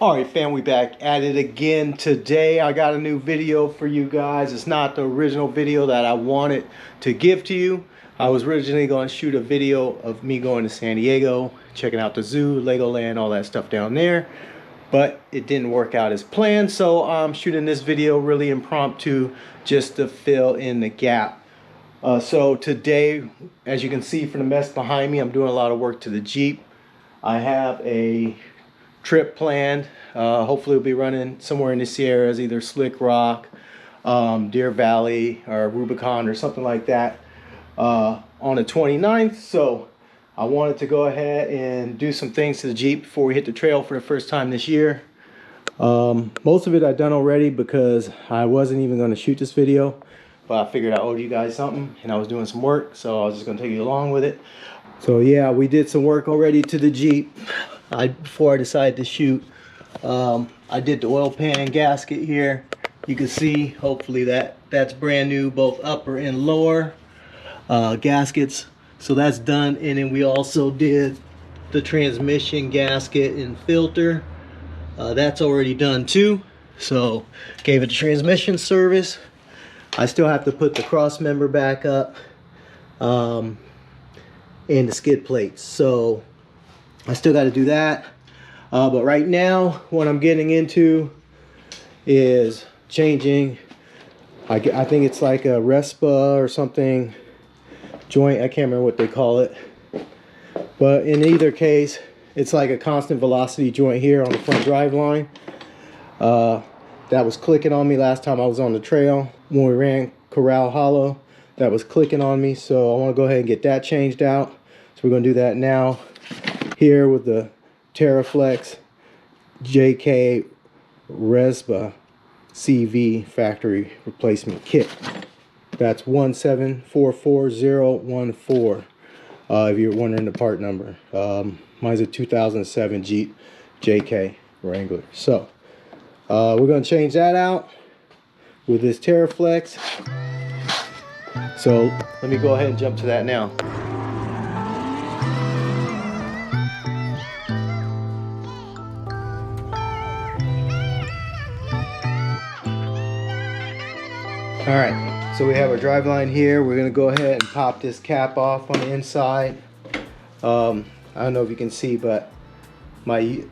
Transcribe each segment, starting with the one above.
Alright fam, we back at it again today. I got a new video for you guys. It's not the original video that I wanted to give to you. I was originally going to shoot a video of me going to San Diego, checking out the zoo, Legoland, all that stuff down there. But it didn't work out as planned, so I'm shooting this video really impromptu just to fill in the gap. So today, as you can see from the mess behind me, I'm doing a lot of work to the Jeep. I have a trip planned. Hopefully we'll be running somewhere in the Sierras, either Slick Rock, Deer Valley, or Rubicon or something like that on the 29th. So I wanted to go ahead and do some things to the Jeep before we hit the trail for the first time this year. Most of it I've done already because I wasn't even going to shoot this video, but I figured I owed you guys something and I was doing some work, so I was just going to take you along with it. So yeah, we did some work already to the Jeep. Before I decided to shoot, I did the oil pan and gasket here. You can see, hopefully that's brand new, both upper and lower gaskets. So that's done, and then we also did the transmission gasket and filter. That's already done too. So gave it the transmission service. I still have to put the cross member back up and the skid plates. So I still got to do that, but right now what I'm getting into is changing, I think it's like a Rzeppa or something joint, I can't remember what they call it, but in either case it's like a constant velocity joint here on the front drive line. That was clicking on me last time I was on the trail when we ran Corral Hollow. That was clicking on me, so I want to go ahead and get that changed out. So we're going to do that now here with the TerraFlex JK Rzeppa CV factory replacement kit. That's 1744014 if you're wondering the part number. Mine's a 2007 Jeep JK Wrangler. So we're going to change that out with this TerraFlex. So let me go ahead and jump to that now. Alright, so we have our drive line here. We're going to go ahead and pop this cap off on the inside. I don't know if you can see, but my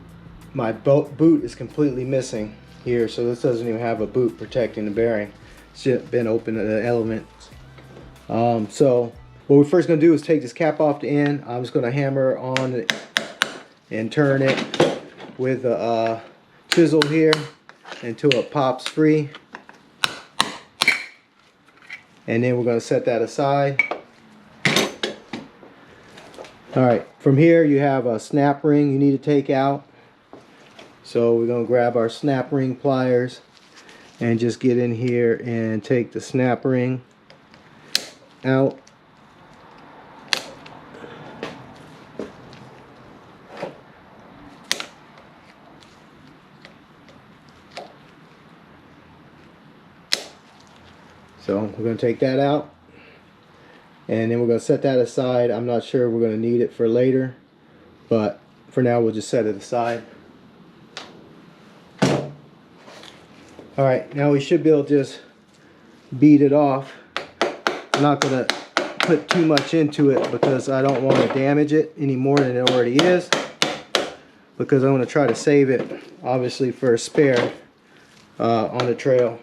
boot is completely missing here, so this doesn't even have a boot protecting the bearing. It's just been open to the elements. So what we're first going to do is take this cap off the end. I'm just going to hammer on it and turn it with a chisel here until it pops free. And then we're going to set that aside. Alright, from here you have a snap ring you need to take out. So we're going to grab our snap ring pliers and just get in here and take the snap ring out. So we're going to take that out, and then we're going to set that aside. I'm not sure we're going to need it for later, but for now we'll just set it aside. Alright, now we should be able to just beat it off. I'm not going to put too much into it because I don't want to damage it any more than it already is, because I'm going to try to save it obviously for a spare on the trail.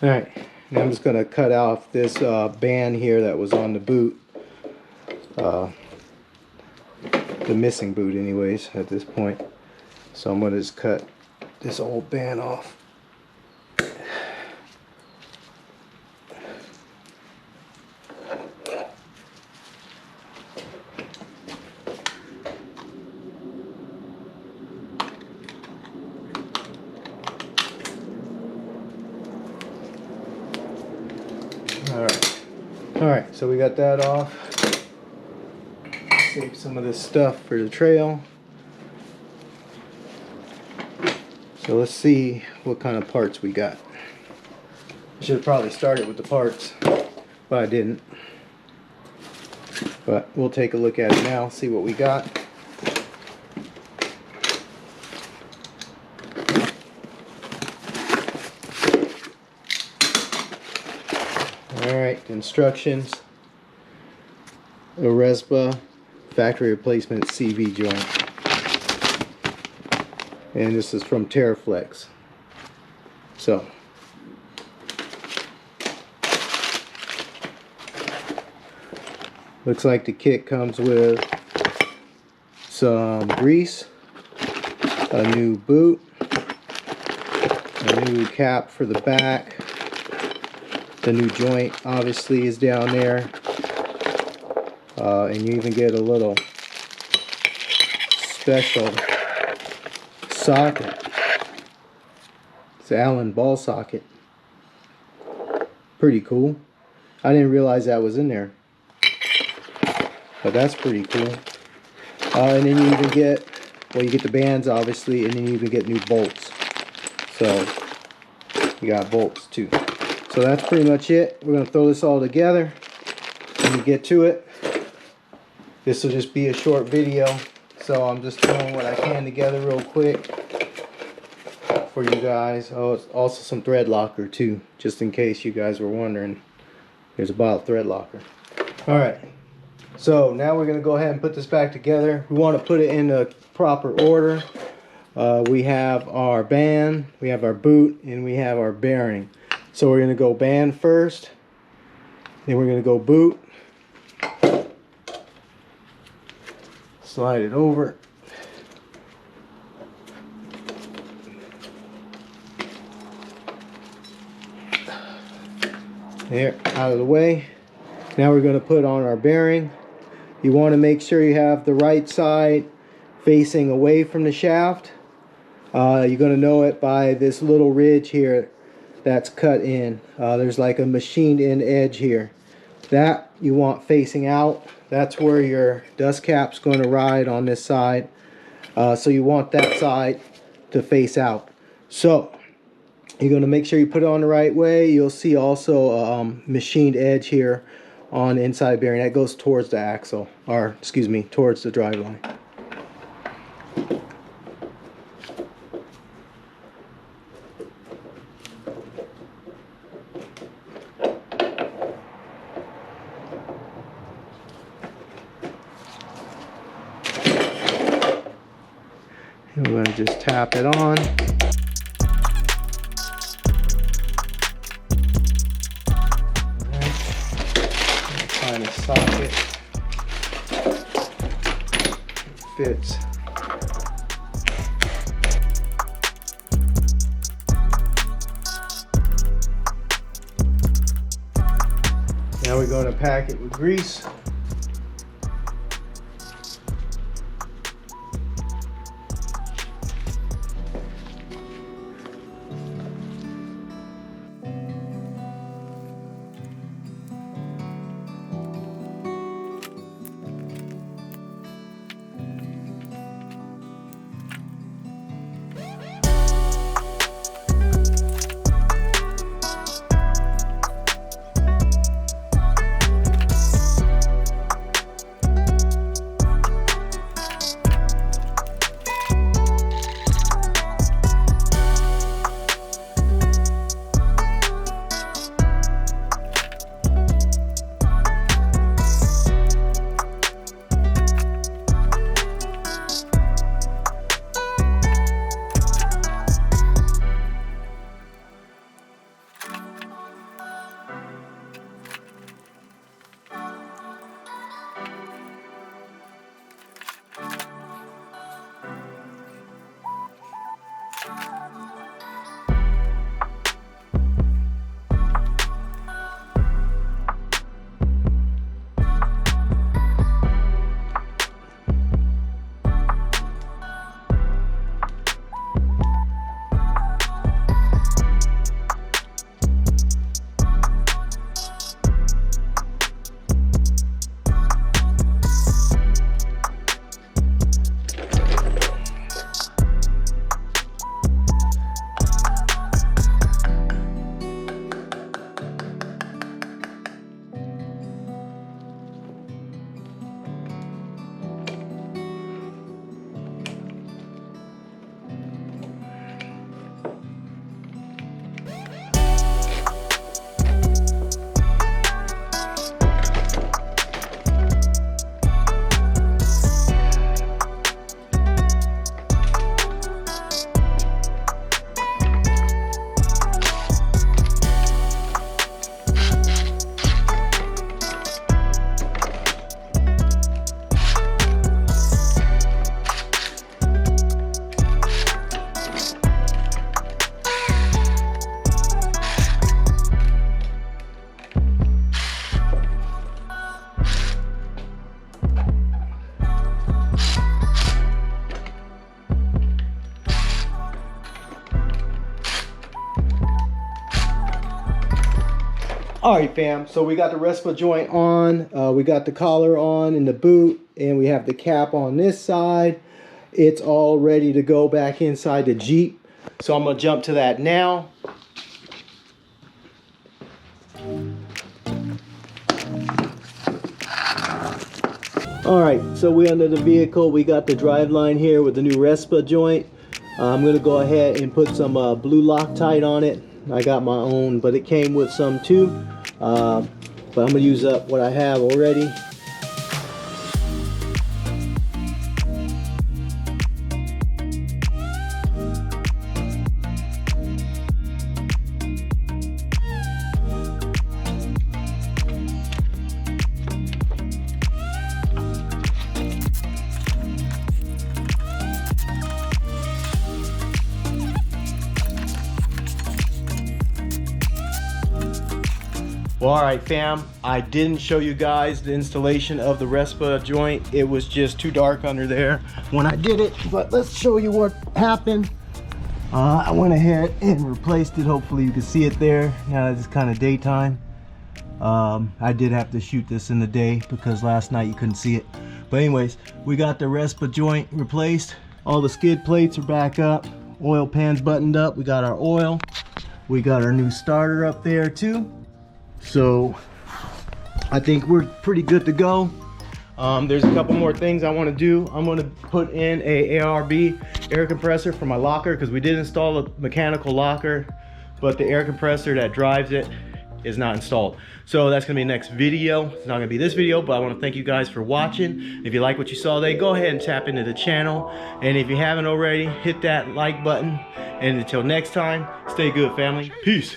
Alright, now I'm just going to cut off this band here that was on the boot. The missing boot anyways at this point. So I'm going to just cut this old band off. Alright, so we got that off. Save some of this stuff for the trail. So let's see what kind of parts we got. I should have probably started with the parts, but I didn't. But we'll take a look at it now, see what we got. Alright, instructions. A Rzeppa factory replacement CV joint. And this is from TerraFlex. So looks like the kit comes with some grease, a new boot, a new cap for the back. The new joint obviously is down there, and you even get a little special socket. It's an Allen ball socket. Pretty cool. I didn't realize that was in there, but that's pretty cool. And then you even get, well, you get the bands obviously, and then you even get new bolts. So you got bolts too. So that's pretty much it. We're going to throw this all together when we get to it. This will just be a short video, so I'm just throwing what I can together real quick for you guys. Oh, it's also some thread locker too, just in case you guys were wondering. There's a bottle of thread locker. Alright, so now we're going to go ahead and put this back together. We want to put it in a proper order. We have our band, we have our boot, and we have our bearing. So we're going to go band first, then we're going to go boot, slide it over, there, out of the way. Now we're going to put on our bearing. You want to make sure you have the right side facing away from the shaft. You're going to know it by this little ridge here that's cut in. There's like a machined in edge here. That you want facing out. That's where your dust cap's going to ride on this side. So you want that side to face out. So you're going to make sure you put it on the right way. You'll see also a machined edge here on the inside bearing. That goes towards the axle, or excuse me, towards the driveline. We're going to just tap it on. Find a socket. It fits. Now we're going to pack it with grease. All right, fam, so we got the Rzeppa joint on, we got the collar on in the boot, and we have the cap on this side. It's all ready to go back inside the Jeep. So I'm gonna jump to that now. All right, so we're under the vehicle. We got the drive line here with the new Rzeppa joint. I'm gonna go ahead and put some blue Loctite on it. I got my own, but it came with some too. But I'm gonna use up what I have already. Well, all right, fam, I didn't show you guys the installation of the Rzeppa joint. It was just too dark under there when I did it, but let's show you what happened. I went ahead and replaced it. Hopefully you can see it there. Now it's kind of daytime. I did have to shoot this in the day because last night you couldn't see it. But anyways, we got the Rzeppa joint replaced. All the skid plates are back up. Oil pan's buttoned up. We got our oil. We got our new starter up there too. So I think we're pretty good to go. There's a couple more things I want to do. I'm going to put in a ARB air compressor for my locker because we did install a mechanical locker, but the air compressor that drives it is not installed. So that's going to be next video. It's not going to be this video, but I want to thank you guys for watching. If you like what you saw today, go ahead and tap into the channel. And if you haven't already, hit that like button. And until next time, stay good, family. Peace.